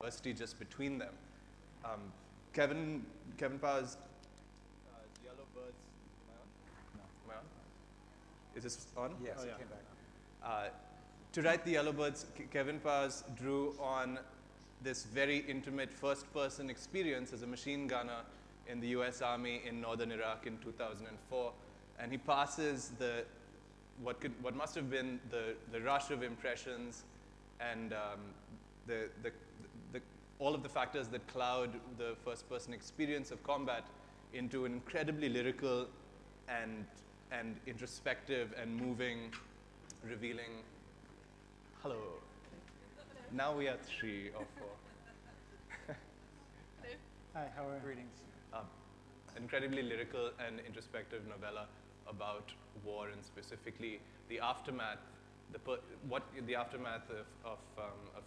diversity just between them. Kevin Powers, Yellow Birds, am I on? No. Am I on? Is this on? Yes, oh, it yeah. came back. To write the Yellow Birds, Kevin Powers drew on this very intimate first-person experience as a machine gunner in the US Army in northern Iraq in 2004. And he passes what must have been the rush of impressions and all of the factors that cloud the first-person experience of combat into an incredibly lyrical and introspective and moving, revealing. Hello. Now we are 3 or 4. Hi, how are you? Greetings. Incredibly lyrical and introspective novella about war and specifically the aftermath, the aftermath of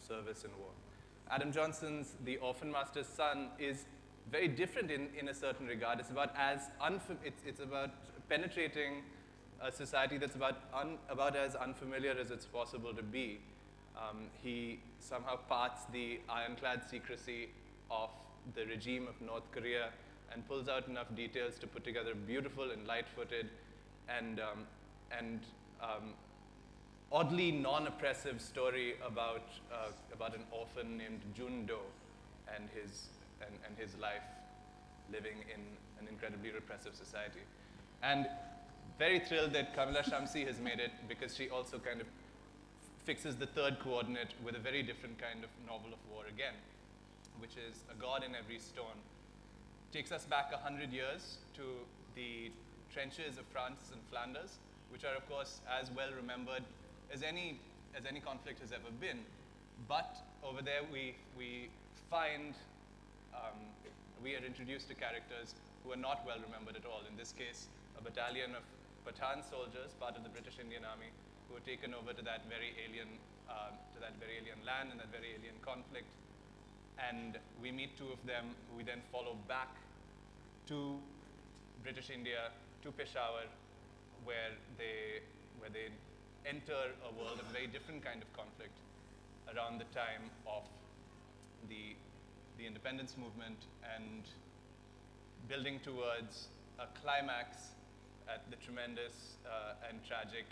service in war. Adam Johnson's The Orphan Master's Son is very different in a certain regard. It's about it's about penetrating a society that's about as unfamiliar as it's possible to be. He somehow parts the ironclad secrecy of the regime of North Korea and pulls out enough details to put together a beautiful and light-footed and oddly non-oppressive story about an orphan named Jun Do and his life living in an incredibly repressive society. And very thrilled that Kamila Shamsie has made it because she also kind of fixes the third coordinate with a very different kind of novel of war again, which is A God in Every Stone. Takes us back 100 years to the trenches of France and Flanders, which are, of course, as well remembered as any conflict has ever been. But over there, we find, we are introduced to characters who are not well remembered at all. In this case, a battalion of Pathan soldiers, part of the British Indian Army, who were taken over to that very alien land and that very alien conflict. And we meet 2 of them, who we then follow back to British India, to Peshawar, where they enter a world of a very different kind of conflict around the time of the independence movement and building towards a climax at the tremendous and tragic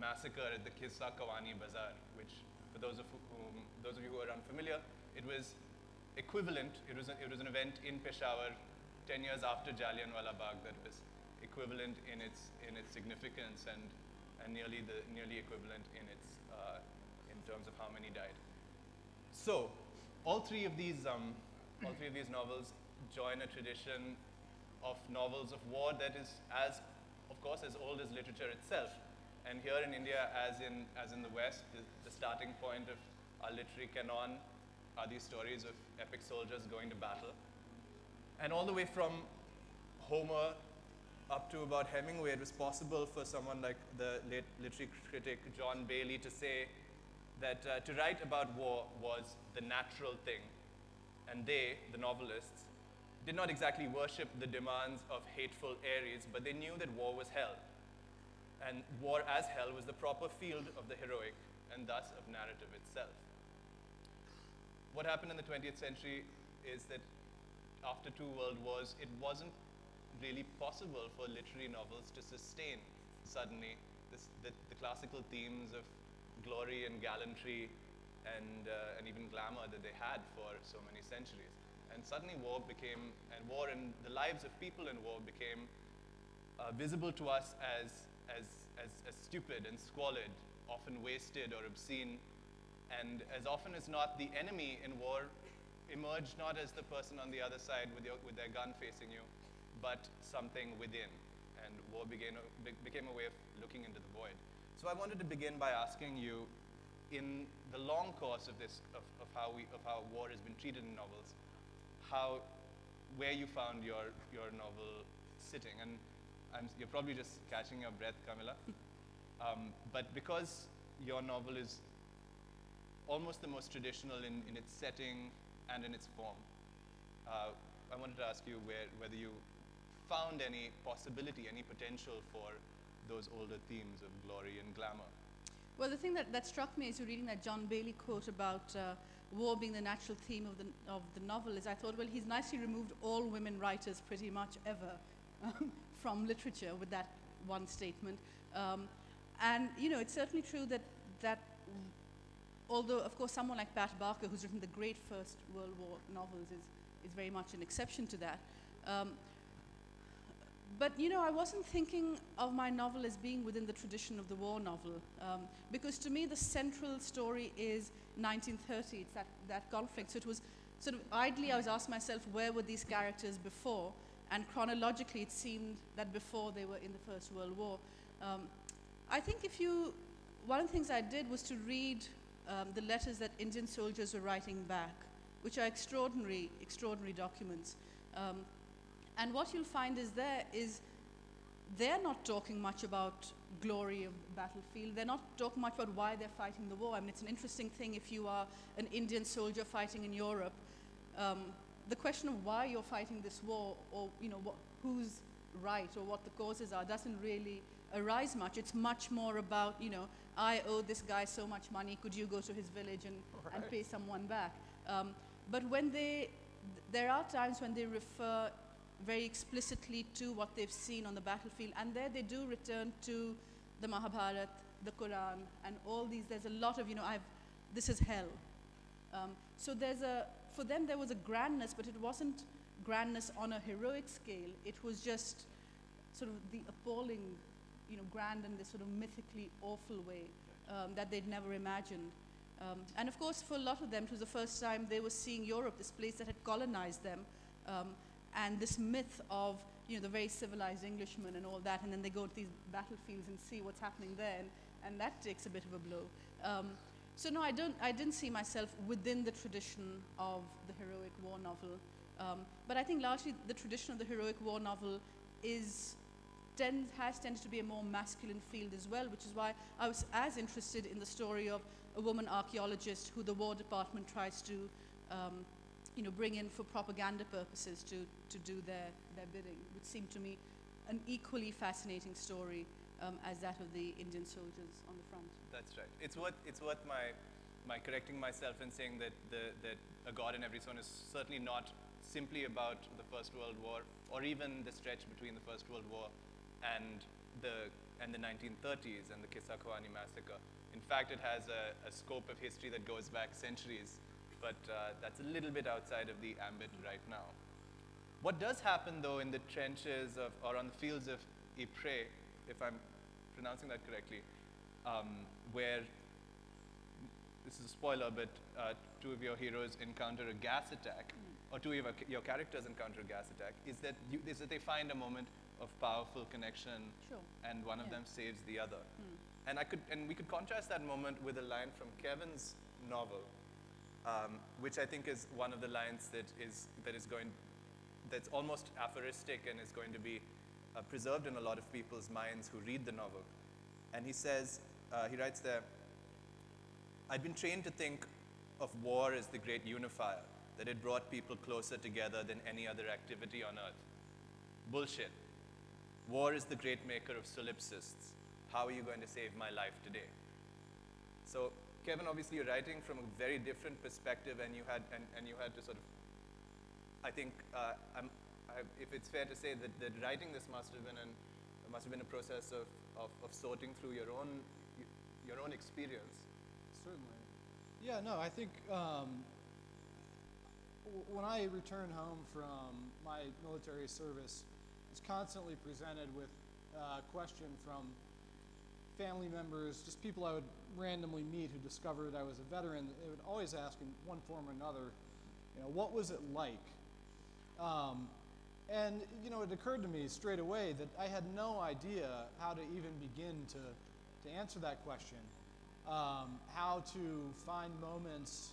massacre at the Qissa Kawani Bazaar, which, for those of you who are unfamiliar, it was equivalent. It was an event in Peshawar 10 years after Jallianwala Bagh that was equivalent in its significance and nearly equivalent in terms of how many died. So, all three of these novels join a tradition of novels of war that is of course, as old as literature itself. And here in India, as in the West, the starting point of our literary canon are these stories of epic soldiers going to battle. And all the way from Homer up to about Hemingway, it was possible for someone like the late literary critic John Bailey to say that to write about war was the natural thing. And they, the novelists, did not exactly worship the demands of hateful Ares, but they knew that war was hell. And war as hell was the proper field of the heroic, and thus of narrative itself. What happened in the 20th century is that after 2 world wars, it wasn't really possible for literary novels to sustain suddenly the classical themes of glory and gallantry and even glamour that they had for so many centuries. And suddenly war and the lives of people in war became visible to us as stupid and squalid, often wasted or obscene. And as often as not, the enemy in war emerged not as the person on the other side with their gun facing you, but something within. And war became a way of looking into the void. So I wanted to begin by asking you, in the long course of how war has been treated in novels, where you found your novel sitting. And you're probably just catching your breath, Kamila. But because your novel is almost the most traditional in its setting and in its form, I wanted to ask you whether you found any possibility, any potential for those older themes of glory and glamour. Well, the thing that struck me as you're reading that John Bailey quote about war being the natural theme of the novel is I thought, well, he's nicely removed all women writers pretty much ever from literature with that one statement. And you know, it's certainly true that although, of course, someone like Pat Barker, who's written the great First World War novels, is very much an exception to that. But you know, I wasn't thinking of my novel as being within the tradition of the war novel, because to me the central story is 1930. It's that conflict. So it was sort of idly I was asking myself, where were these characters before? And chronologically, it seemed that before they were in the First World War. I think one of the things I did was to read the letters that Indian soldiers were writing back, which are extraordinary documents. And what you'll find is they're not talking much about glory of the battlefield. They're not talking much about why they're fighting the war. I mean, it's an interesting thing if you are an Indian soldier fighting in Europe. The question of why you're fighting this war, or you know, who's right or what the causes are, doesn't really arise much. It's much more about, you know, I owe this guy so much money, could you go to his village and pay someone back? But when there are times when they refer very explicitly to what they've seen on the battlefield, and there they do return to the Mahabharata, the Quran, and all these. There's a lot of, you know, this is hell. So for them there was a grandness, but it wasn't grandness on a heroic scale. It was just sort of the appalling, you know, grand in this sort of mythically awful way that they'd never imagined. And of course, for a lot of them, it was the first time they were seeing Europe, this place that had colonized them, and this myth of, you know, the very civilized Englishman and all that, and then they go to these battlefields and see what's happening there, and that takes a bit of a blow. So no, I didn't see myself within the tradition of the heroic war novel, but I think largely the tradition of the heroic war novel has tended to be a more masculine field as well, which is why I was as interested in the story of a woman archaeologist who the War Department tries to you know, bring in for propaganda purposes to do their bidding, which seemed to me an equally fascinating story as that of the Indian soldiers on the front. That's right. It's worth my correcting myself in saying that A God in Every Stone is certainly not simply about the First World War, or even the stretch between the First World War and the 1930s and the Qissa Khawani massacre. In fact, it has a scope of history that goes back centuries, but that's a little bit outside of the ambit right now. What does happen, though, in the trenches or on the fields of Ypres, if I'm pronouncing that correctly, where, this is a spoiler, but two of your heroes encounter a gas attack, or two of your characters encounter a gas attack, is that they find a moment of powerful connection, sure, and one of them saves the other. And we could contrast that moment with a line from Kevin's novel, which I think is one of the lines that's almost aphoristic and is going to be preserved in a lot of people's minds who read the novel. And he says, he writes there, "I'd been trained to think of war as the great unifier, that it brought people closer together than any other activity on earth. Bullshit. War is the great maker of solipsists. How are you going to save my life today?" So, Kevin, obviously you're writing from a very different perspective, and you had to sort of, I think, if it's fair to say that writing this must have been a process of sorting through your own experience. Certainly. Yeah, no, I think when I returned home from my military service, I was constantly presented with a question from family members, just people I would randomly meet who discovered I was a veteran. They would always ask in one form or another, you know, what was it like? And you know, it occurred to me straight away that I had no idea how to even begin to answer that question. How to find moments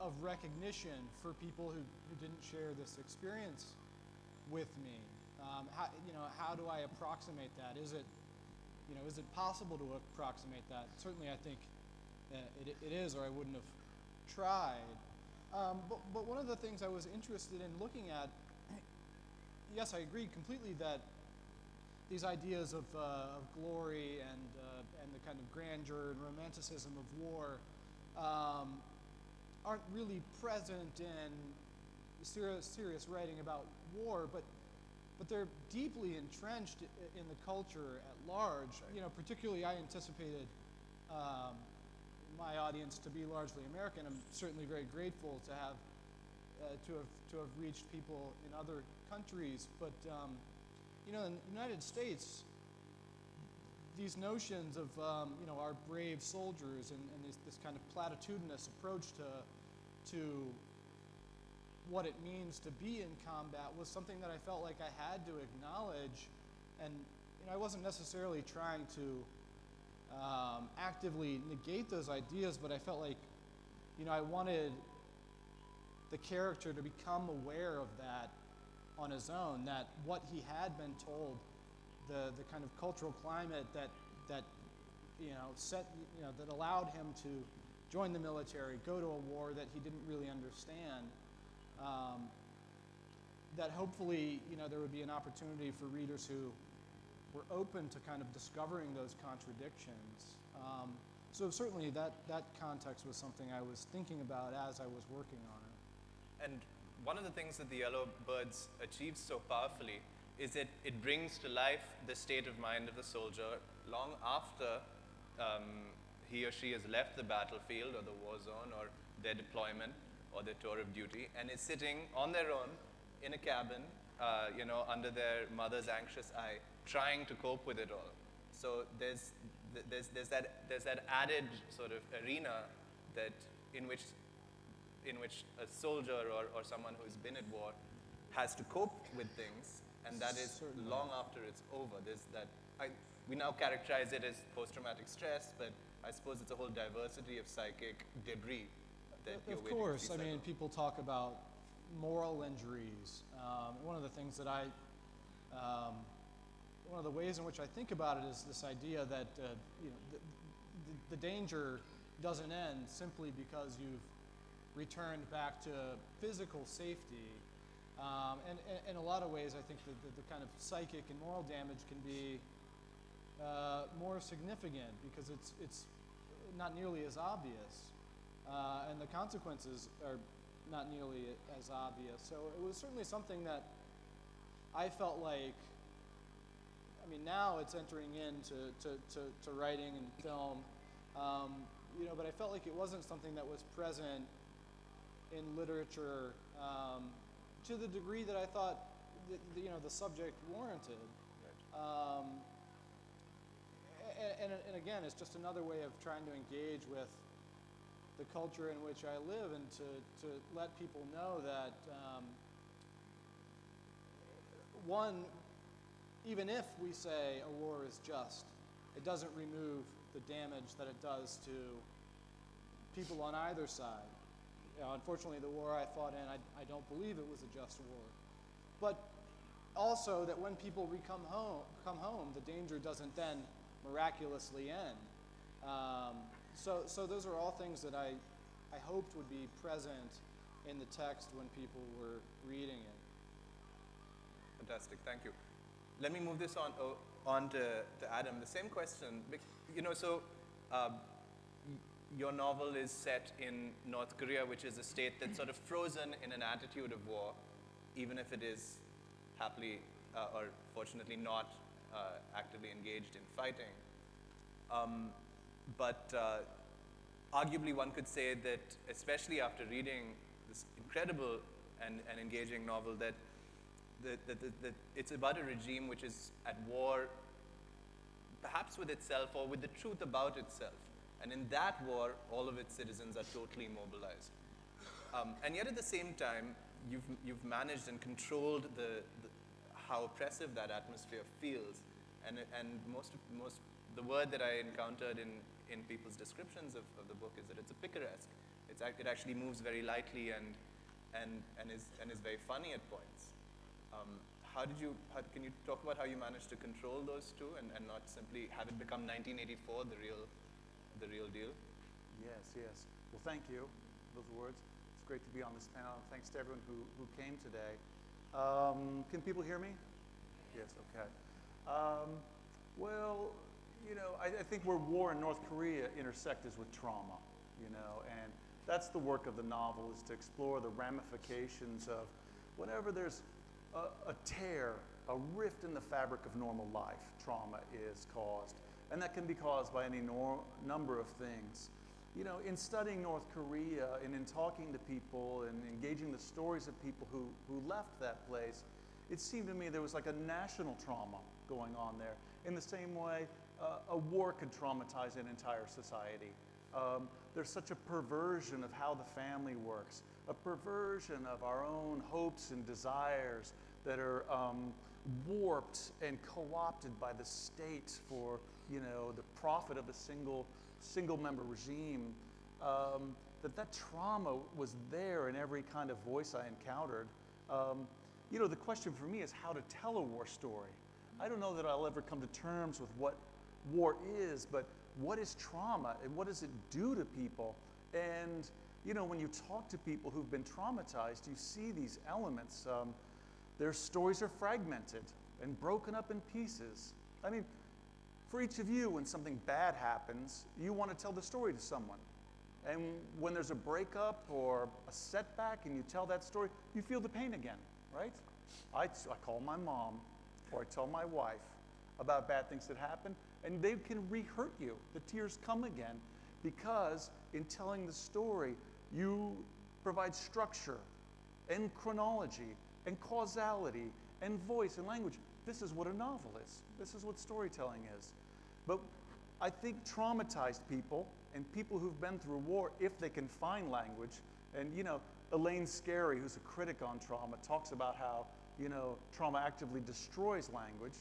of recognition for people who didn't share this experience with me. How do I approximate that? Is it possible to approximate that? Certainly, I think it is, or I wouldn't have tried. But one of the things I was interested in looking at, yes, I agree completely that these ideas of glory and the kind of grandeur and romanticism of war aren't really present in serious writing about war, but they're deeply entrenched in the culture at large. Right. You know, particularly I anticipated my audience to be largely American. I'm certainly very grateful to have reached people in other countries, but you know, in the United States, these notions of you know, our brave soldiers and this kind of platitudinous approach to what it means to be in combat was something that I felt like I had to acknowledge, and you know, I wasn't necessarily trying to actively negate those ideas, but I felt like, you know, I wanted the character to become aware of that on his own, that what he had been told, the kind of cultural climate that you know, that allowed him to join the military, go to a war that he didn't really understand, that hopefully, you know, there would be an opportunity for readers who were open to kind of discovering those contradictions. So certainly that context was something I was thinking about as I was working on it. And one of the things that the Yellow Birds achieves so powerfully is that it brings to life the state of mind of the soldier long after he or she has left the battlefield or the war zone or their deployment or their tour of duty, and is sitting on their own in a cabin, you know, under their mother's anxious eye, trying to cope with it all. So there's that added sort of arena that in which a soldier or someone who's been at war has to cope with things, and that is Certainly. long after it's over. There's that. We now characterize it as post-traumatic stress, but I suppose it's a whole diversity of psychic debris that you're Of waiting course, to I be mean, settled. people talk about moral injuries. One of the things that one of the ways in which I think about it is this idea that you know, the danger doesn't end simply because you've returned back to physical safety. And in a lot of ways, I think that the kind of psychic and moral damage can be more significant because it's not nearly as obvious, and the consequences are not nearly as obvious. So it was certainly something that I felt like, I mean, now it's entering into writing and film, you know, but I felt like it wasn't something that was present in literature to the degree that I thought you know, the subject warranted. Right. And again, it's just another way of trying to engage with the culture in which I live and to let people know that, one, even if we say a war is just, it doesn't remove the damage that it does to people on either side. You know, unfortunately, the war I fought in, I don't believe it was a just war. But also that when people come home, the danger doesn't then miraculously end. So those are all things that I hoped would be present in the text when people were reading it. Fantastic, thank you. Let me move this on to Adam. The same question, you know, so your novel is set in North Korea, which is a state that's sort of frozen in an attitude of war, even if it is happily or fortunately not actively engaged in fighting. But arguably one could say that, especially after reading this incredible and engaging novel, that it's about a regime which is at war perhaps with itself or with the truth about itself. And in that war, all of its citizens are totally mobilized. And yet at the same time, you've managed and controlled how oppressive that atmosphere feels. And the word that I encountered in people's descriptions of the book is that it's a picaresque. It actually moves very lightly and is very funny at points. Can you talk about how you managed to control those two and not simply have it become 1984 the real deal? Yes. Well, thank you for those words. It's great to be on this panel. Thanks to everyone who came today. Can people hear me? Yes, okay. Well, you know, I think where war in North Korea intersect is with trauma. you know, and that's the work of the novel, is to explore the ramifications of whenever there's a tear, a rift in the fabric of normal life, trauma is caused. And that can be caused by any number of things. You know, in studying North Korea and in talking to people and engaging the stories of people who left that place, it seemed to me there was like a national trauma going on there. In the same way, a war could traumatize an entire society. There's such a perversion of how the family works, a perversion of our own hopes and desires that are warped and co-opted by the state for, you know, the profit of a single member regime. That trauma was there in every kind of voice I encountered. You know, the question for me is how to tell a war story. I don't know that I'll ever come to terms with what war is, but what is trauma and what does it do to people? And, you know, when you talk to people who've been traumatized, you see these elements. Their stories are fragmented and broken up in pieces. I mean, for each of you, when something bad happens, you want to tell the story to someone. And when there's a breakup or a setback and you tell that story, you feel the pain again, right? I call my mom or I tell my wife about bad things that happen, and they can re-hurt you. The tears come again because in telling the story, you provide structure and chronology and causality and voice and language. This is what a novel is. This is what storytelling is. But I think traumatized people and people who've been through war, if they can find language, and you know, Elaine Scarry, who's a critic on trauma, talks about how, you know, trauma actively destroys language.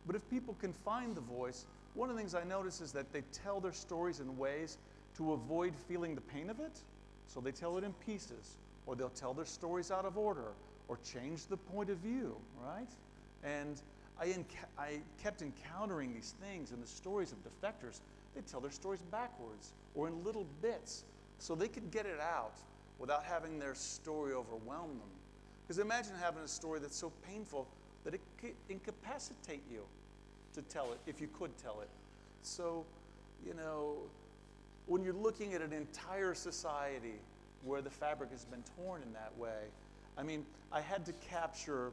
But if people can find the voice, one of the things I notice is that they tell their stories in ways to avoid feeling the pain of it. So they tell it in pieces, or they'll tell their stories out of order, or change the point of view, right? And I kept encountering these things in the stories of defectors. They tell their stories backwards or in little bits so they could get it out without having their story overwhelm them. Because imagine having a story that's so painful that it could incapacitate you to tell it, if you could tell it. So, you know, when you're looking at an entire society where the fabric has been torn in that way, I mean, I had to capture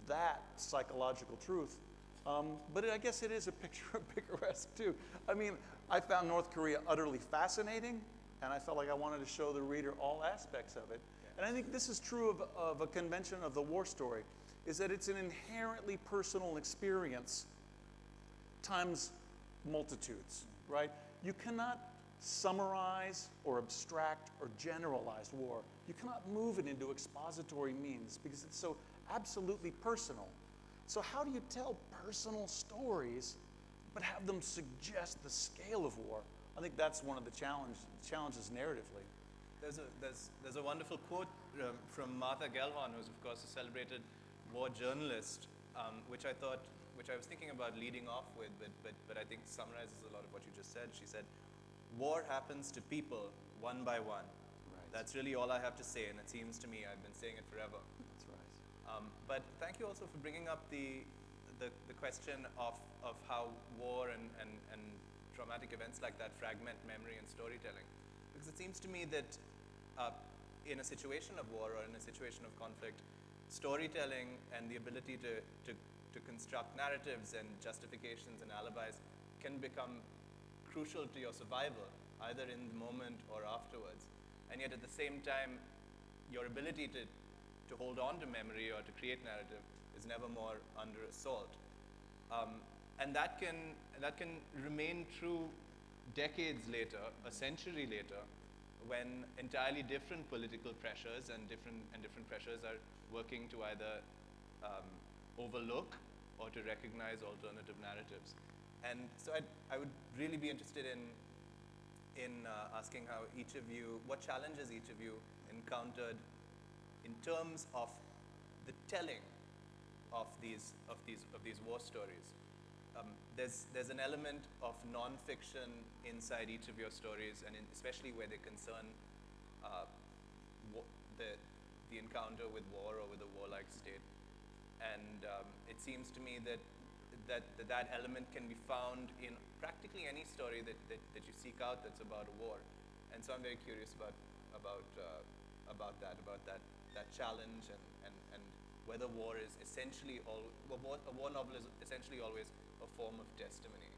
that psychological truth. But I guess it is a picture of picaresque too. I mean, I found North Korea utterly fascinating, and I felt like I wanted to show the reader all aspects of it. And I think this is true of a convention of the war story, is that it's an inherently personal experience times multitudes, right? You cannot summarize or abstract or generalize war. You cannot move it into expository means because it's so absolutely personal. So how do you tell personal stories but have them suggest the scale of war? I think that's one of the challenges narratively. There's a wonderful quote from Martha Gellhorn, who's of course a celebrated war journalist, which I was thinking about leading off with, but I think summarizes a lot of what you just said. She said, "War happens to people one by one." Right. That's really all I have to say, and it seems to me I've been saying it forever. That's right. But thank you also for bringing up the question of how war and traumatic events like that fragment memory and storytelling. Because it seems to me that in a situation of war or in a situation of conflict, storytelling and the ability to construct narratives and justifications and alibis can become crucial to your survival, either in the moment or afterwards. And yet at the same time, your ability to hold on to memory or to create narrative is never more under assault. And that can remain true decades later, a century later, when entirely different political pressures and different pressures are working to either overlook or to recognize alternative narratives. And so I would really be interested in asking how each of you, what challenges each of you encountered in terms of the telling of these war stories. There's an element of non-fiction inside each of your stories, and especially where they concern the encounter with war or with a warlike state. And it seems to me that element can be found in practically any story that you seek out that's about a war. And so I'm very curious about that challenge, and whether war is essentially a war novel is essentially always a form of testimony.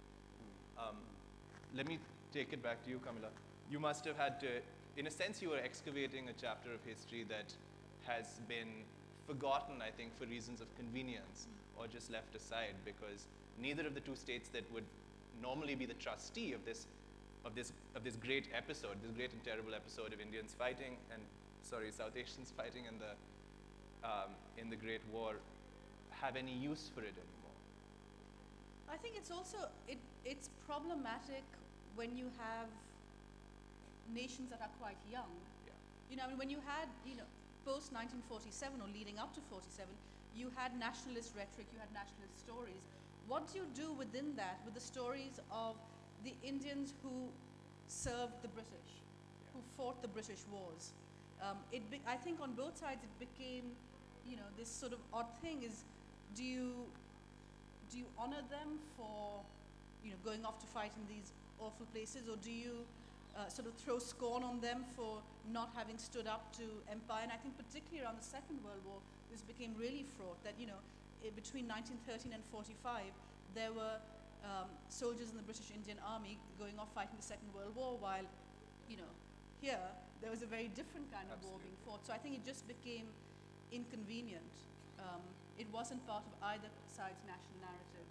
Let me take it back to you, Kamila. You must have had to, in a sense, you were excavating a chapter of history that has been forgotten, I think, for reasons of convenience, or just left aside, because neither of the two states that would normally be the trustee of this great episode, this great and terrible episode of Indians fighting, and South Asians fighting in the Great War, have any use for it anymore. I think it's also, it's problematic when you have nations that are quite young. Yeah. You know, I mean, when you had, post 1947 or leading up to 47, you had nationalist rhetoric, you had nationalist stories. What do you do within that, with the stories of the Indians who served the British, who fought the British wars? I think on both sides it became, this sort of odd thing is, do you honor them for, going off to fight in these awful places, or do you sort of throw scorn on them for not having stood up to empire? And I think particularly around the Second World War, this became really fraught, that, between 1913 and 45, there were soldiers in the British Indian Army going off fighting the Second World War, while, here, there was a very different kind of war being fought. So I think it just became inconvenient. It wasn't part of either side's national narrative.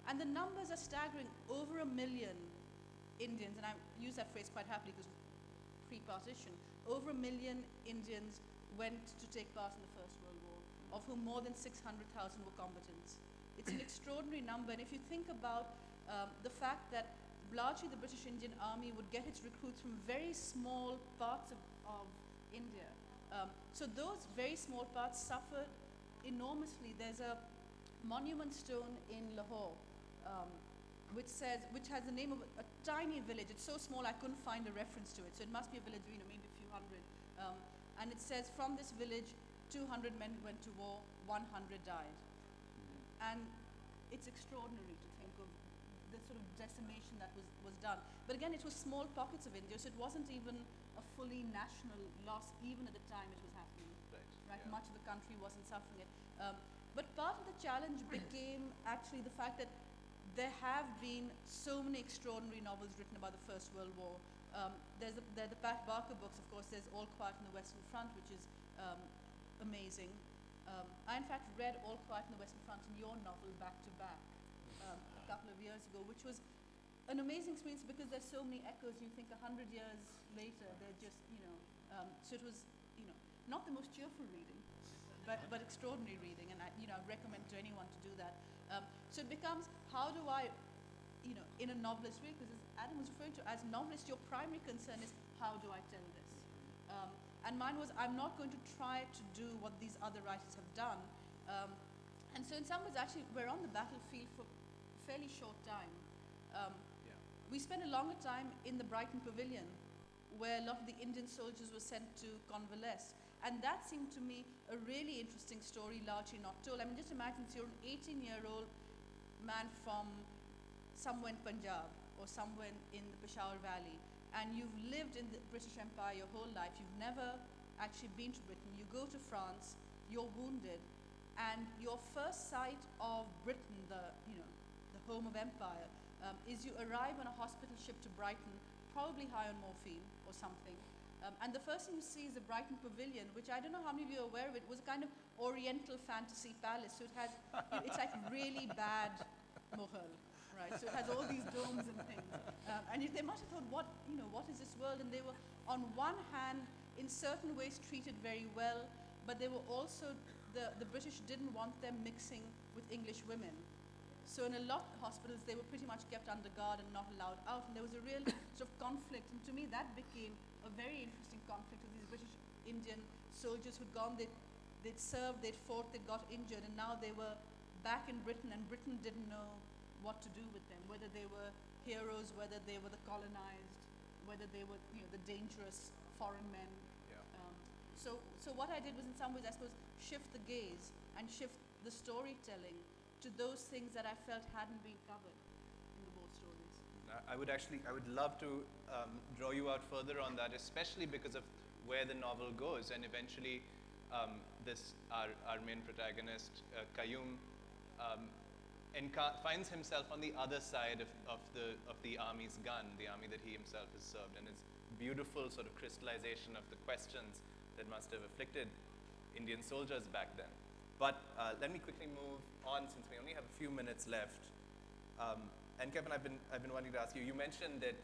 And the numbers are staggering. Over 1 million Indians, and I use that phrase quite happily because pre-partition, over 1 million Indians went to take part in the First World War, of whom more than 600,000 were combatants. It's an extraordinary number, and if you think about the fact that largely the British Indian Army would get its recruits from very small parts of India. So those very small parts suffered enormously. There's a monument stone in Lahore which has the name of a tiny village. It's so small I couldn't find a reference to it. So it must be a village, maybe a few hundred. And it says, from this village, 200 men went to war, 100 died. And it's extraordinary to think of the sort of decimation that was done. But again, it was small pockets of India, so it wasn't even a fully national loss, even at the time it was happening. Right? Yeah. Much of the country wasn't suffering it. But part of the challenge became actually the fact that there have been so many extraordinary novels written about the First World War. There are the Pat Barker books, of course. There's All Quiet on the Western Front, which is amazing. I, in fact, read All Quiet on the Western Front and your novel back to back a couple of years ago, which was an amazing experience because there's so many echoes. You think 100 years later, they're just, so it was, not the most cheerful reading, but extraordinary reading, and I recommend to anyone to do that. So it becomes, how do I, in a novelist way, because as Adam was referring to, as a novelist, your primary concern is, how do I tell this? And mine was, I'm not going to try to do what these other writers have done. And so in some ways, actually, we're on the battlefield for a fairly short time. We spent a longer time in the Brighton Pavilion, where a lot of the Indian soldiers were sent to convalesce. And that seemed to me a really interesting story, largely not told. I mean, just imagine you're an 18-year-old man from somewhere in Punjab or somewhere in the Peshawar Valley, and you've lived in the British Empire your whole life. You've never actually been to Britain. You go to France, you're wounded, and your first sight of Britain, the home of empire, is you arrive on a hospital ship to Brighton, probably high on morphine or something. And the first thing you see is the Brighton Pavilion, which I don't know how many of you are aware of. It was a kind of oriental fantasy palace. So it had, it's like really bad Mughal, right? So it has all these domes and things. And they must have thought, what is this world? And they were, on one hand, in certain ways treated very well, but they were also, the British didn't want them mixing with English women. So in a lot of hospitals, they were pretty much kept under guard and not allowed out. And there was a real sort of conflict. And to me, that became a very interesting conflict with these British Indian soldiers who'd gone, they'd served, they'd fought, they'd got injured, and now they were back in Britain, and Britain didn't know what to do with them, whether they were heroes, whether they were the colonized, whether they were the dangerous foreign men. Yeah. So what I did was, in some ways, I suppose, shift the gaze and shift the storytelling to those things that I felt hadn't been covered in the war stories. I would love to draw you out further on that, especially because of where the novel goes, and eventually our main protagonist, Qayyum, finds himself on the other side of the army's gun, the army that he himself has served, and it's beautiful sort of crystallization of the questions that must have afflicted Indian soldiers back then. But let me quickly move on, since we only have a few minutes left. And Kevin, I've been wanting to ask you. You mentioned that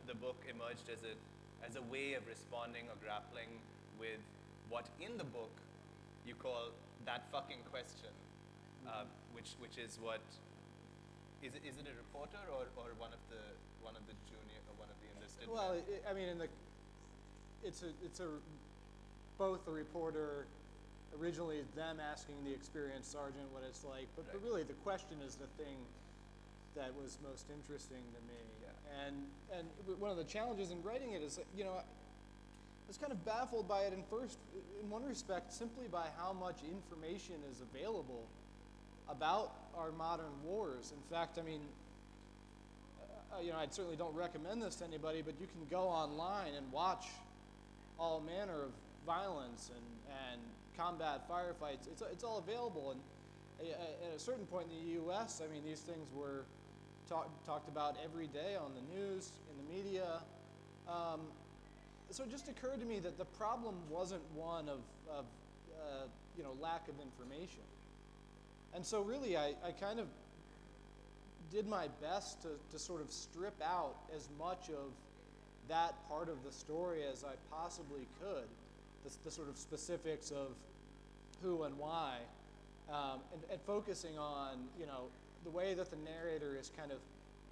the book emerged as a way of responding or grappling with what in the book you call that fucking question, which is what is it a reporter or one of the junior or one of the enlisted? Well, I mean, it's both a reporter. Originally, them asking the experienced sergeant what it's like, but really the question is the thing that was most interesting to me. Yeah. And one of the challenges in writing it is, you know, I was kind of baffled by it in one respect, simply by how much information is available about our modern wars. In fact, I mean, you know, I certainly don't recommend this to anybody, but you can go online and watch all manner of violence and combat firefights. It's all available, and at a certain point in the U.S., I mean, these things were talked about every day on the news, in the media. So it just occurred to me that the problem wasn't one of you know, lack of information. And so really, I kind of did my best to sort of strip out as much of that part of the story as I possibly could, the sort of specifics of who and why, and focusing on, you know, the way that the narrator is kind of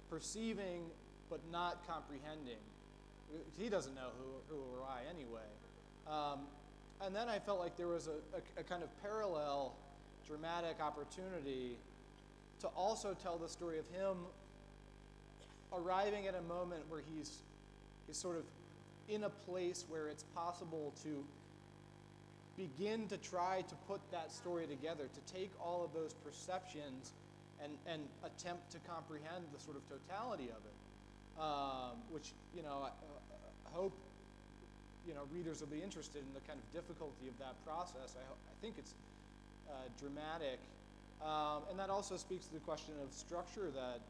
perceiving but not comprehending. He doesn't know who or I anyway. And then I felt like there was a kind of parallel dramatic opportunity to also tell the story of him arriving at a moment where he's sort of in a place where it's possible to begin to try to put that story together, to take all of those perceptions and attempt to comprehend the sort of totality of it, which, you know, I hope, you know, readers will be interested in the kind of difficulty of that process. I think it's dramatic, and that also speaks to the question of structure that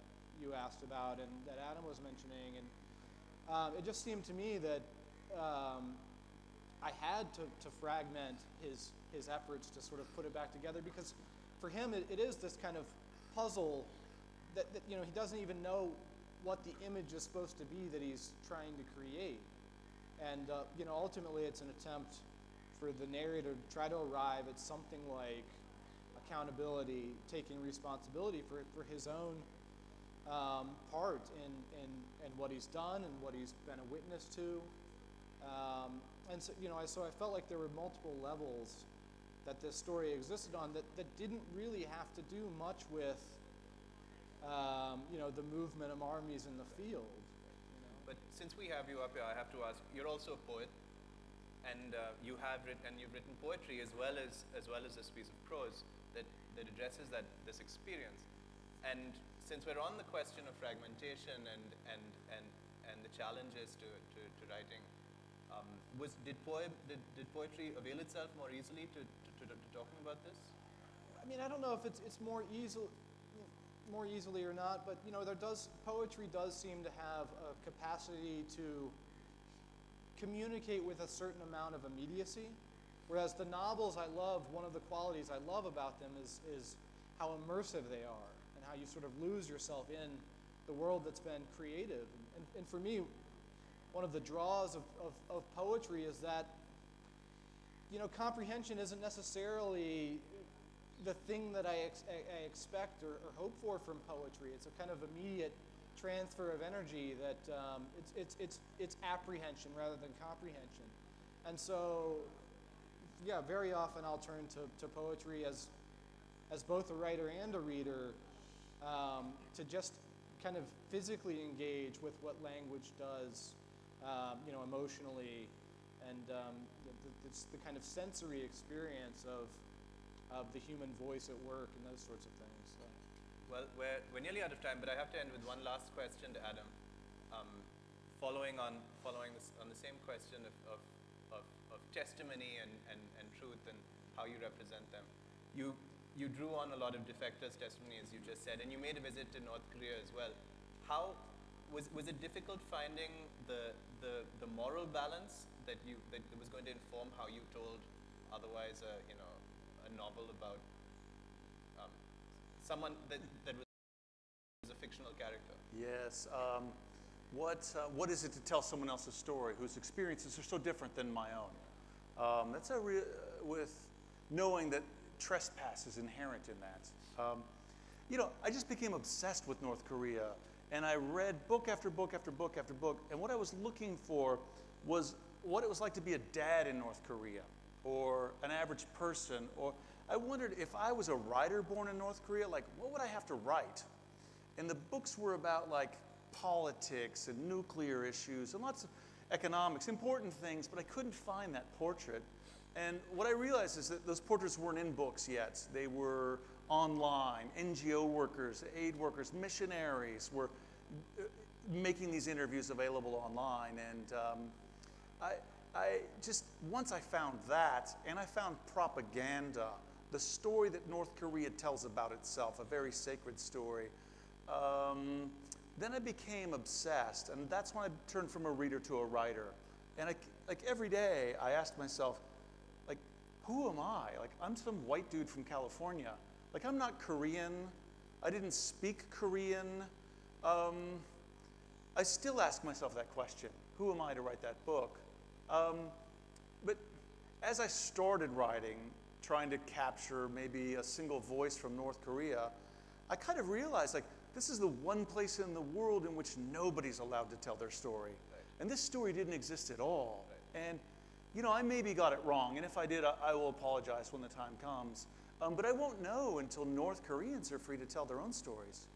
you asked about and that Adam was mentioning, and it just seemed to me that I had to fragment his efforts to sort of put it back together, because for him it is this kind of puzzle that, you know, he doesn't even know what the image is supposed to be that he's trying to create. And you know, ultimately it's an attempt for the narrator to try to arrive at something like accountability, taking responsibility for his own part in what he's done and what he's been a witness to. And so, you know, so I felt like there were multiple levels that this story existed on that didn't really have to do much with, you know, the movement of armies in the field. You know? But since we have you up here, I have to ask, you're also a poet, and you've written poetry as well as this piece of prose that addresses this experience. And since we're on the question of fragmentation and the challenges to writing, did poetry avail itself more easily to talking about this? I mean, I don't know if it's more easily or not, but, you know, poetry does seem to have a capacity to communicate with a certain amount of immediacy, whereas the novels I love, one of the qualities I love about them is how immersive they are and how you sort of lose yourself in the world that's been created. And for me, one of the draws of poetry is that, you know, comprehension isn't necessarily the thing that I expect or hope for from poetry. It's a kind of immediate transfer of energy that it's apprehension rather than comprehension. And so, yeah, very often I'll turn to poetry as both a writer and a reader to just kind of physically engage with what language does, you know, emotionally, and it's the kind of sensory experience of the human voice at work and those sorts of things. So. Well, we're nearly out of time, but I have to end with one last question to Adam. Following on the same question of testimony and truth and how you represent them. You drew on a lot of defectors' testimony, as you just said, and you made a visit to North Korea as well. How was it difficult finding the moral balance that was going to inform how you told otherwise a novel about someone that was a fictional character? Yes. What is it to tell someone else's story whose experiences are so different than my own? That's with knowing that trespass is inherent in that. I just became obsessed with North Korea, and I read book after book after book after book, and what I was looking for was what it was like to be a dad in North Korea, or an average person, or I wondered if I was a writer born in North Korea, like what would I have to write? And the books were about like politics and nuclear issues and lots of economics, important things, but I couldn't find that portrait. And what I realized is that those portraits weren't in books yet. They were online. NGO workers, aid workers, missionaries were making these interviews available online. And I just, once I found that, and I found propaganda, the story that North Korea tells about itself, a very sacred story, then I became obsessed, and that's when I turned from a reader to a writer. And like every day, I asked myself, like, who am I? Like, I'm some white dude from California. Like, I'm not Korean. I didn't speak Korean. I still ask myself that question. Who am I to write that book? But as I started writing, trying to capture maybe a single voice from North Korea, I kind of realized, like, this is the one place in the world in which nobody's allowed to tell their story. Right. And this story didn't exist at all. Right. And, I maybe got it wrong. And if I did, I will apologize when the time comes. But I won't know until North Koreans are free to tell their own stories.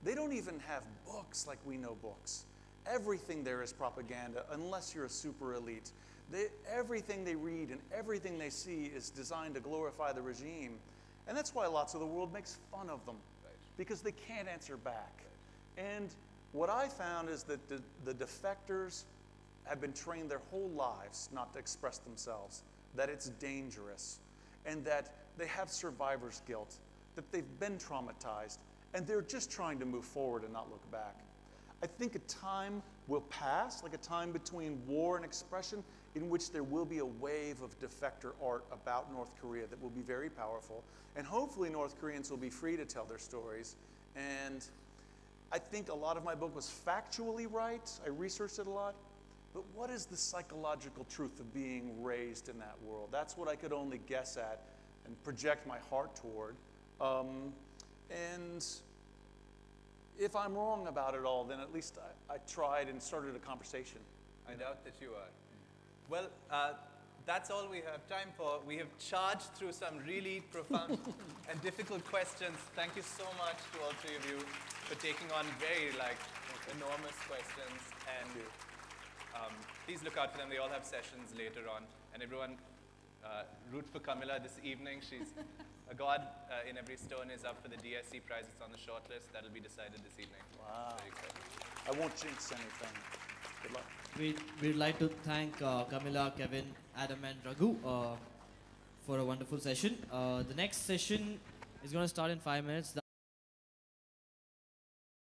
They don't even have books like we know books. Everything there is propaganda, unless you're a super elite. Everything they read and everything they see is designed to glorify the regime. And that's why lots of the world makes fun of them, because they can't answer back. And what I found is that the defectors have been trained their whole lives not to express themselves, that it's dangerous, and that they have survivor's guilt, that they've been traumatized, and they're just trying to move forward and not look back. I think a time will pass, like a time between war and expression, in which there will be a wave of defector art about North Korea that will be very powerful. And hopefully North Koreans will be free to tell their stories. And I think a lot of my book was factually right. I researched it a lot. But what is the psychological truth of being raised in that world? That's what I could only guess at and project my heart toward. And if I'm wrong about it all, then at least I tried and started a conversation. I doubt that you are. Well, that's all we have time for. We have charged through some really profound and difficult questions. Thank you so much to all three of you for taking on very enormous questions. And please look out for them. They all have sessions later on. And everyone, root for Kamila this evening. She's a god in every stone is up for the DSC prize. It's on the short list. That'll be decided this evening. Wow. Very exciting. I won't jinx anything. Good luck. We'd like to thank Kamila, Kevin, Adam, and Raghu for a wonderful session. The next session is going to start in 5 minutes.